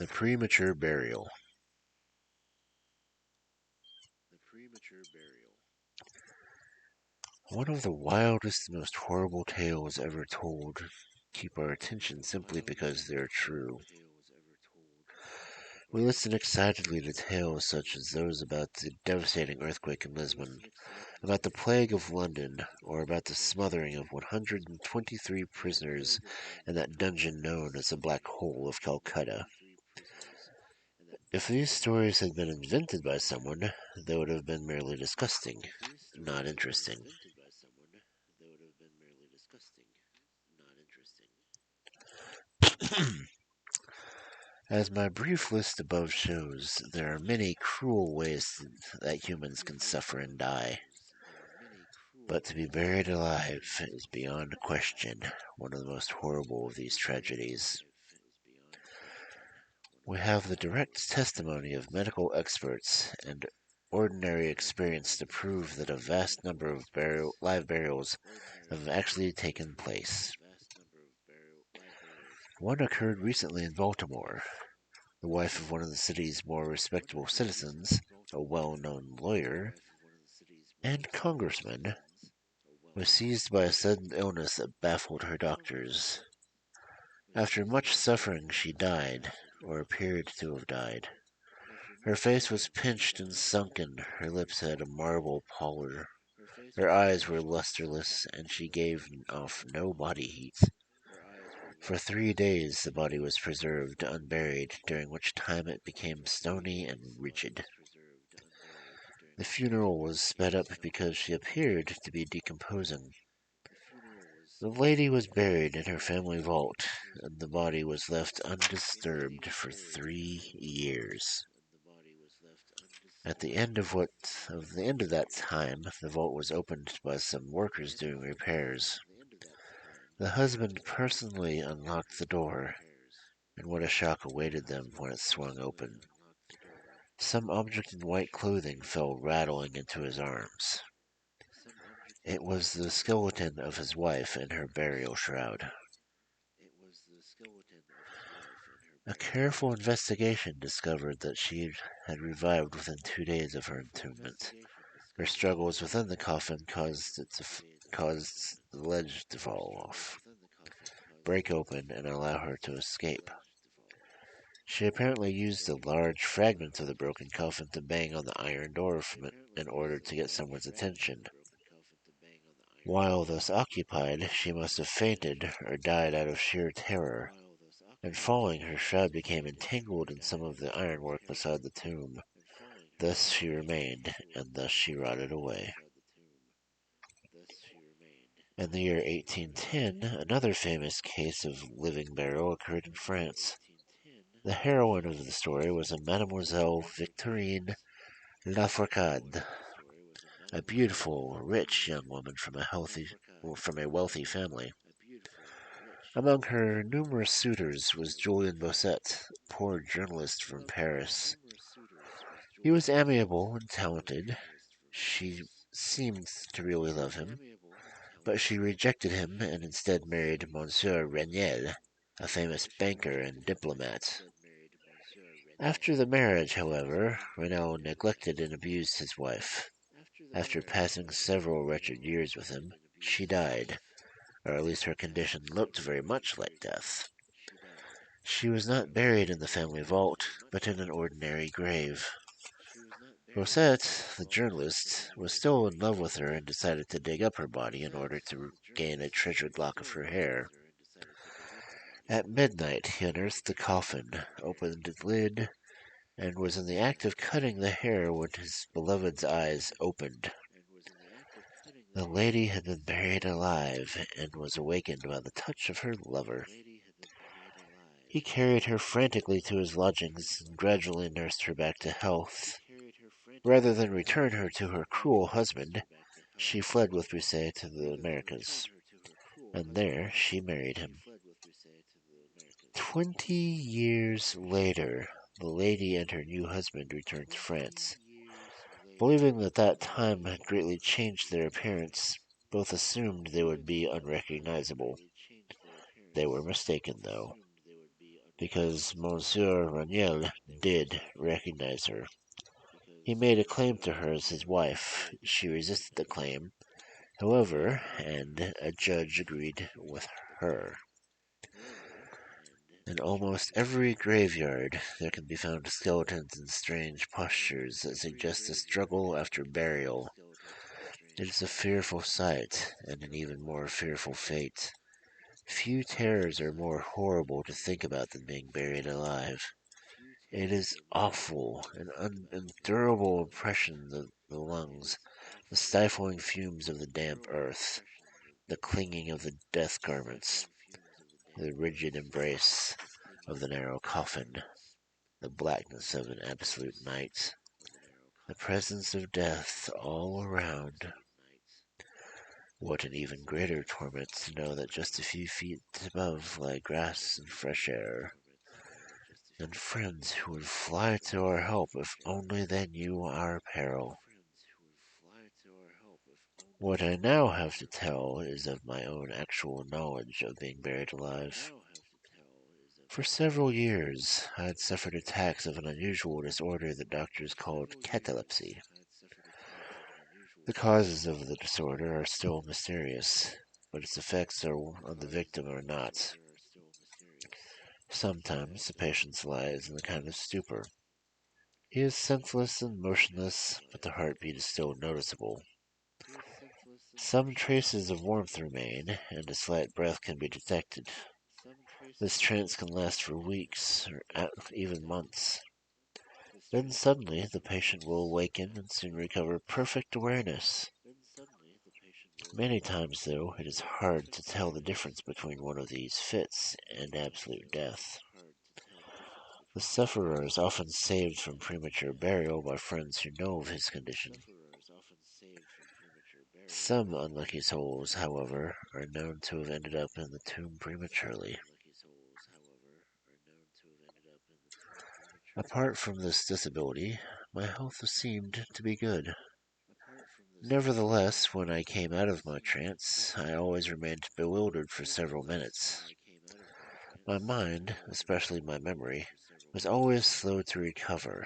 The Premature Burial. One of the wildest and most horrible tales ever told keep our attention simply because they're true. We listen excitedly to tales such as those about the devastating earthquake in Lisbon, about the plague of London, or about the smothering of 123 prisoners in that dungeon known as the Black Hole of Calcutta. If these stories had been invented by someone, they would have been merely disgusting, not interesting. As my brief list above shows, there are many cruel ways that humans can suffer and die. But to be buried alive is beyond question one of the most horrible of these tragedies. We have the direct testimony of medical experts and ordinary experience to prove that a vast number of live burials have actually taken place. One occurred recently in Baltimore. The wife of one of the city's more respectable citizens, a well-known lawyer, and congressman, was seized by a sudden illness that baffled her doctors. After much suffering, she died, or appeared to have died. Her face was pinched and sunken, her lips had a marble pallor, her eyes were lusterless, and she gave off no body heat. For 3 days the body was preserved unburied, during which time it became stony and rigid. The funeral was sped up because she appeared to be decomposing. The lady was buried in her family vault, and the body was left undisturbed for 3 years. At the end of that time, the vault was opened by some workers doing repairs. The husband personally unlocked the door, and what a shock awaited them when it swung open. Some object in white clothing fell rattling into his arms. It was the skeleton of his wife in her burial shroud. A careful investigation discovered that she had revived within 2 days of her entombment. Her struggles within the coffin caused the ledge to fall off, break open, and allow her to escape. She apparently used a large fragment of the broken coffin to bang on the iron door from it in order to get someone's attention. While thus occupied, she must have fainted or died out of sheer terror, and falling, her shroud became entangled in some of the ironwork beside the tomb. Thus she remained, and thus she rotted away. In the year 1810, another famous case of living burial occurred in France. The heroine of the story was a Mademoiselle Victorine Lafourcade, a beautiful, rich young woman from a wealthy family. Among her numerous suitors was Julien Bossuet, a poor journalist from Paris. He was amiable and talented. She seemed to really love him, but she rejected him and instead married Monsieur Reniel, a famous banker and diplomat. After the marriage, however, Reniel neglected and abused his wife. After passing several wretched years with him, she died, or at least her condition looked very much like death. She was not buried in the family vault, but in an ordinary grave. Rosette, the journalist, was still in love with her and decided to dig up her body in order to gain a treasured lock of her hair. At midnight, he unearthed the coffin, opened its lid, and was in the act of cutting the hair when his beloved's eyes opened. The lady had been buried alive and was awakened by the touch of her lover. He carried her frantically to his lodgings and gradually nursed her back to health. Rather than return her to her cruel husband, she fled with Brisset to the Americas, and there she married him. 20 years later, the lady and her new husband returned to France. Believing that time had greatly changed their appearance, both assumed they would be unrecognizable. They were mistaken, though. because Monsieur Raniel did recognize her. He made a claim to her as his wife. She resisted the claim, however, and a judge agreed with her. In almost every graveyard, there can be found skeletons in strange postures that suggest a struggle after burial. It is a fearful sight, and an even more fearful fate. Few terrors are more horrible to think about than being buried alive. It is awful, an unendurable oppression of the lungs, the stifling fumes of the damp earth, the clinging of the death garments, the rigid embrace of the narrow coffin, the blackness of an absolute night, the presence of death all around. What an even greater torment to know that just a few feet above lie grass and fresh air, and friends who would fly to our help if only they knew our peril. What I now have to tell is of my own actual knowledge of being buried alive. For several years, I had suffered attacks of an unusual disorder that doctors called catalepsy. The causes of the disorder are still mysterious, but its effects on the victim are not. Sometimes the patient lies in a kind of stupor. He is senseless and motionless, but the heartbeat is still noticeable. Some traces of warmth remain, and a slight breath can be detected. This trance can last for weeks, or even months. Then suddenly the patient will awaken and soon recover perfect awareness. Many times, though, it is hard to tell the difference between one of these fits and absolute death. The sufferer is often saved from premature burial by friends who know of his condition. Some unlucky souls, however, are known to have ended up in the tomb prematurely. Apart from this disability, my health seemed to be good. Nevertheless, when I came out of my trance, I always remained bewildered for several minutes. My mind, especially my memory, was always slow to recover.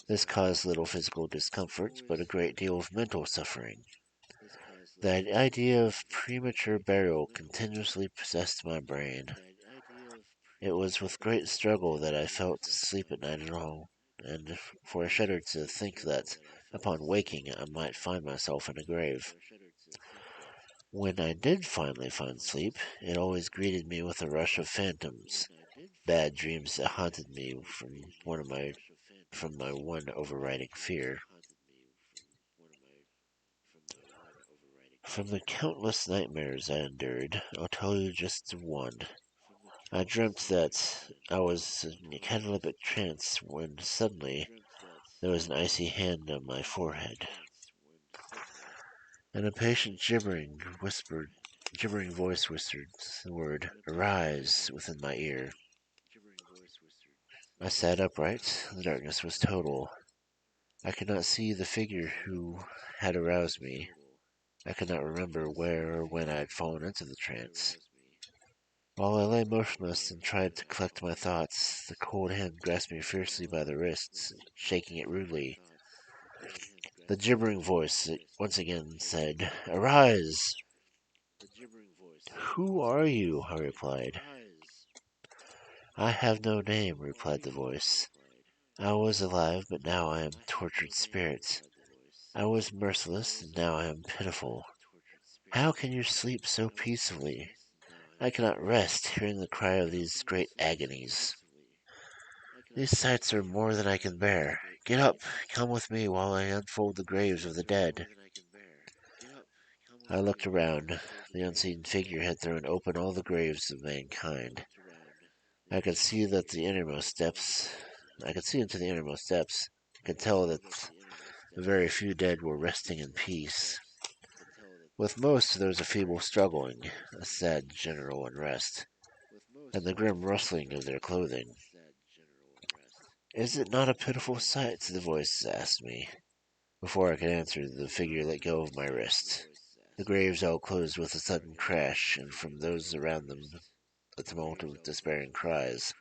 This caused little physical discomfort, but a great deal of mental suffering. The idea of premature burial continuously possessed my brain. It was with great struggle that I felt to sleep at night at all, and for I shuddered to think that, upon waking, I might find myself in a grave. When I did finally find sleep, it always greeted me with a rush of phantoms, bad dreams that haunted me from my one overriding fear. From the countless nightmares I endured, I'll tell you just of one. I dreamt that I was in a cataleptic trance when suddenly there was an icy hand on my forehead, and a patient gibbering voice whispered the word "arise" within my ear. I sat upright. The darkness was total. I could not see the figure who had aroused me. I could not remember where or when I had fallen into the trance. While I lay motionless and tried to collect my thoughts, the cold hand grasped me fiercely by the wrists, shaking it rudely. The gibbering voice once again said, "Arise!" "Who are you?" I replied. "I have no name," replied the voice. "I was alive, but now I am tortured spirit. I was merciless, and now I am pitiful. How can you sleep so peacefully? I cannot rest, hearing the cry of these great agonies. These sights are more than I can bear. Get up, come with me while I unfold the graves of the dead." I looked around. The unseen figure had thrown open all the graves of mankind. I could see that the innermost depths. I could see into the innermost depths. I could tell that very few dead were resting in peace. With most, there was a feeble struggling, a sad general unrest, and the grim rustling of their clothing. "Is it not a pitiful sight?" the voice asked me. Before I could answer, the figure let go of my wrist. The graves all closed with a sudden crash, and from those around them a tumult of despairing cries.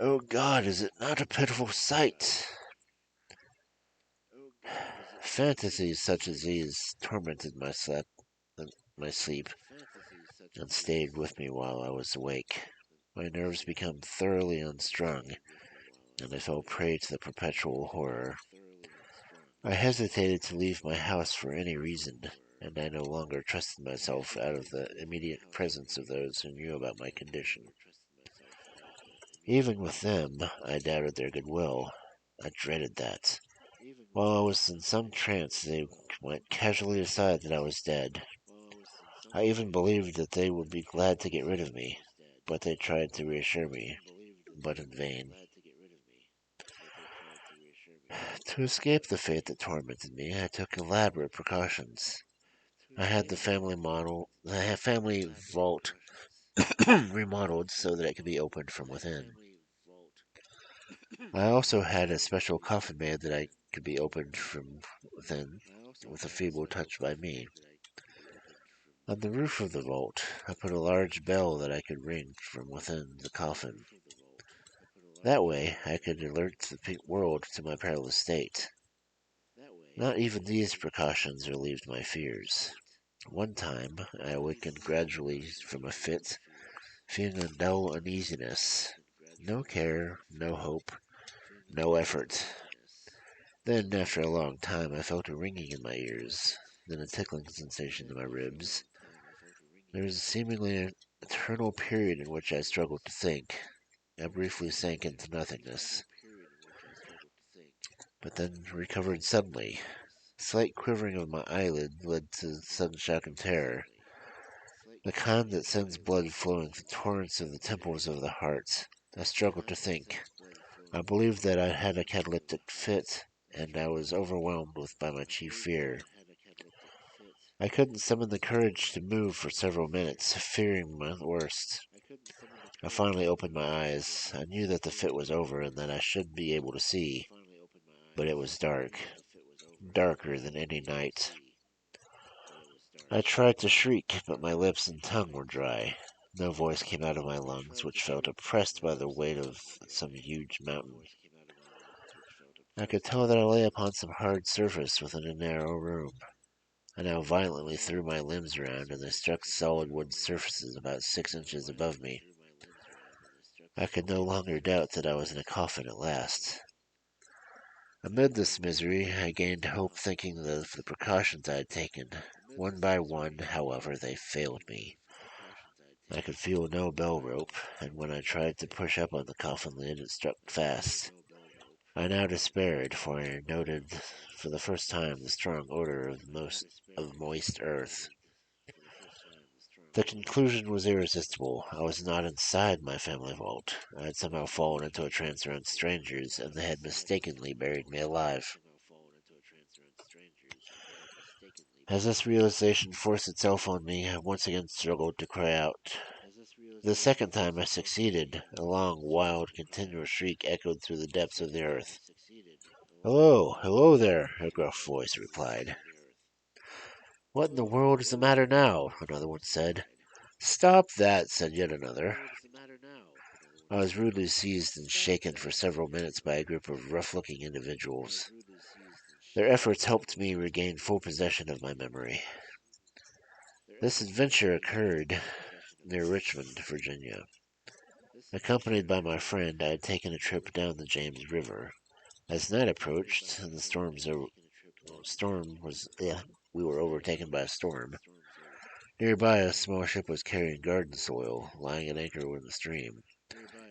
Oh God, is it not a pitiful sight? Fantasies such as these tormented my sleep, and stayed with me while I was awake. My nerves became thoroughly unstrung, and I fell prey to the perpetual horror. I hesitated to leave my house for any reason, and I no longer trusted myself out of the immediate presence of those who knew about my condition. Even with them, I doubted their goodwill. I dreaded that. While I was in some trance, they might casually decide that I was dead. I even believed that they would be glad to get rid of me, but they tried to reassure me, but in vain. To escape the fate that tormented me, I took elaborate precautions. I had the family vault remodeled so that it could be opened from within. I also had a special coffin made that I could be opened from within with a feeble touch by me. On the roof of the vault, I put a large bell that I could ring from within the coffin. That way, I could alert the world to my perilous state. Not even these precautions relieved my fears. One time, I awakened gradually from a fit, feeling a dull uneasiness. No care, no hope, no effort. Then, after a long time, I felt a ringing in my ears, then a tickling sensation in my ribs. There was seemingly an eternal period in which I struggled to think. I briefly sank into nothingness, but then recovered suddenly. A slight quivering of my eyelid led to sudden shock and terror, the kind that sends blood flowing through torrents of the temples of the heart. I struggled to think. I believed that I had a cataleptic fit, and I was overwhelmed by my chief fear. I couldn't summon the courage to move for several minutes, fearing my worst. I finally opened my eyes. I knew that the fit was over and that I should be able to see, but it was dark, darker than any night. I tried to shriek, but my lips and tongue were dry. No voice came out of my lungs, which felt oppressed by the weight of some huge mountain. I could tell that I lay upon some hard surface within a narrow room. I now violently threw my limbs around, and they struck solid wood surfaces about 6 inches above me. I could no longer doubt that I was in a coffin at last. Amid this misery, I gained hope, thinking of the precautions I had taken. One by one, however, they failed me. I could feel no bell rope, and when I tried to push up on the coffin lid, it stuck fast. I now despaired, for I noted for the first time the strong odor of moist earth. The conclusion was irresistible. I was not inside my family vault. I had somehow fallen into a trance around strangers, and they had mistakenly buried me alive. As this realization forced itself on me, I once again struggled to cry out. The second time I succeeded. A long, wild, continuous shriek echoed through the depths of the earth. "Hello, hello there," a gruff voice replied. "What in the world is the matter now?" another one said. "Stop that," said yet another. I was rudely seized and shaken for several minutes by a group of rough-looking individuals. Their efforts helped me regain full possession of my memory. This adventure occurred near Richmond, Virginia. Accompanied by my friend, I had taken a trip down the James River. As night approached, and the storm was, we were overtaken by a storm. Nearby, a small ship was carrying garden soil, lying at anchor in the stream.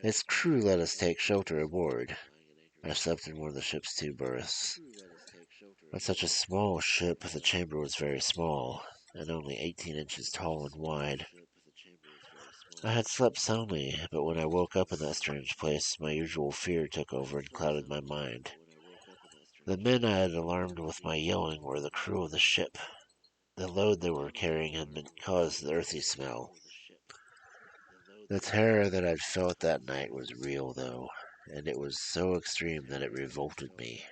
Its crew let us take shelter aboard. I slept in one of the ship's two berths. On such a small ship, the chamber was very small, and only 18 inches tall and wide. I had slept soundly, but when I woke up in that strange place, my usual fear took over and clouded my mind. The men I had alarmed with my yelling were the crew of the ship. The load they were carrying had been caused the earthy smell. The terror that I'd felt that night was real, though, and it was so extreme that it revolted me.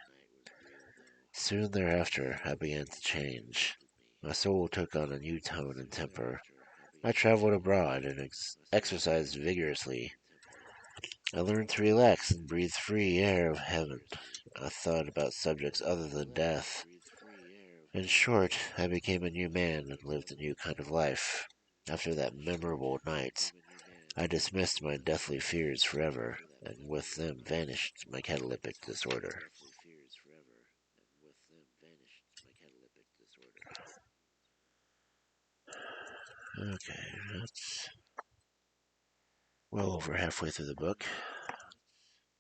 Soon thereafter, I began to change. My soul took on a new tone and temper. I traveled abroad and exercised vigorously. I learned to relax and breathe free air of heaven. I thought about subjects other than death. In short, I became a new man and lived a new kind of life. After that memorable night, I dismissed my deathly fears forever, and with them vanished my cataleptic disorder. Okay, that's well over halfway through the book.